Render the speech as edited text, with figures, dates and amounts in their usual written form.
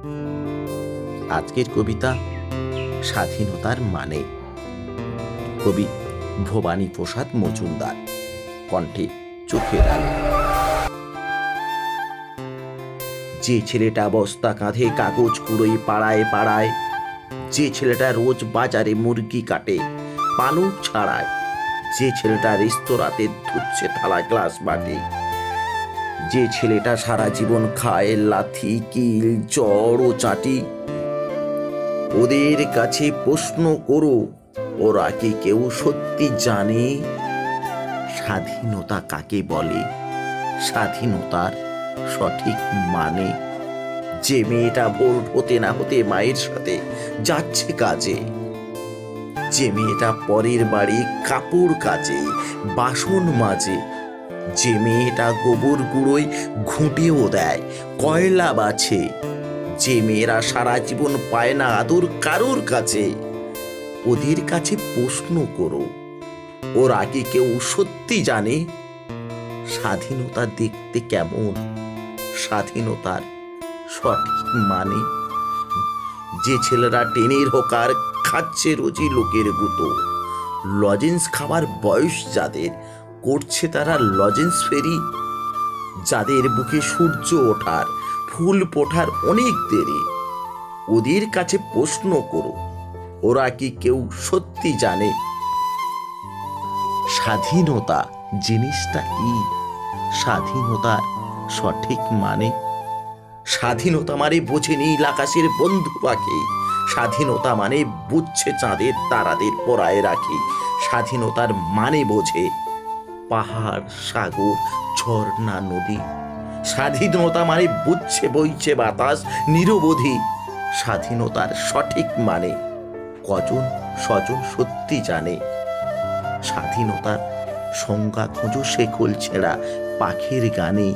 আজকের কবিতা স্বাধীনতার মানে। কবি ভবানী প্রসাদ মজুমদার, কণ্ঠে চোখের আলো। যে ছেলেটা বস্তা কাঁধে কাগজ কুড়োই পাড়ায় পাড়ায়, যে ছেলেটা রোজ বাজারে মুরগি কাটে পালক ছাড়ায়, যে ছেলেটা রেস্তোরাঁতে ধুচ্ছে থালা গ্লাস বাটি, যে ছেলেটা সারা জীবন খায় লাথি কিল চড় ও চাটি, ওদের কাছে প্রশ্ন করো, ওরা কি কেউ সত্যি জানে স্বাধীনতা কাকে বলে, স্বাধীনতার সঠিক মানে? যে মেয়েটা ভোর হতে না হতে মায়ের সাথে যাচ্ছে কাজে, যে মেয়েটা পরের বাড়ি কাপড় কাচে বাসন মাজে, যে মেয়েটা গোবর গুঁড়োয় ঘুঁটেও দেয় কয়লা বাছে, যে মেয়েরা সারা জীবন পায় না আদর কারোর কাছে, ওদের কাছে প্রশ্ন করো, ওরা কি কেউ সত্যি জানে স্বাধীনতা দেখতে কেমন, স্বাধীনতার সঠিক মানে? যে ছেলেরা টেনের হোকার খাচ্ছে রোজই লোকের গুঁতো, লজেন্স খাবার বয়স যাদের করছে তারা লজেন্স ফেরি, যাদের বুকে সূর্য ওঠার ফুল ফোটার অনেক দেরি, ওদের কাছে প্রশ্ন করো, ওরা কি কেউ সত্যি জানে স্বাধীনতা জিনিসটা কি, স্বাধীনতার সঠিক মানে? স্বাধীনতা মানে বোঝে নীল আকাশের বন্ধু পাখি, স্বাধীনতা মানে বুঝছে চাঁদের তারাদের পরায় রাখি, স্বাধীনতার মানে বোঝে পাহাড় সাগর ঝর্ণা নদী, স্বাধীনতা মানে বুঝছে বইছে বাতাস নিরবধি, স্বাধীনতার সঠিক মানে কজন স্বজন সত্যি জানে? স্বাধীনতার সংজ্ঞা খোঁজো শেকল ছেঁড়া পাখির গানে।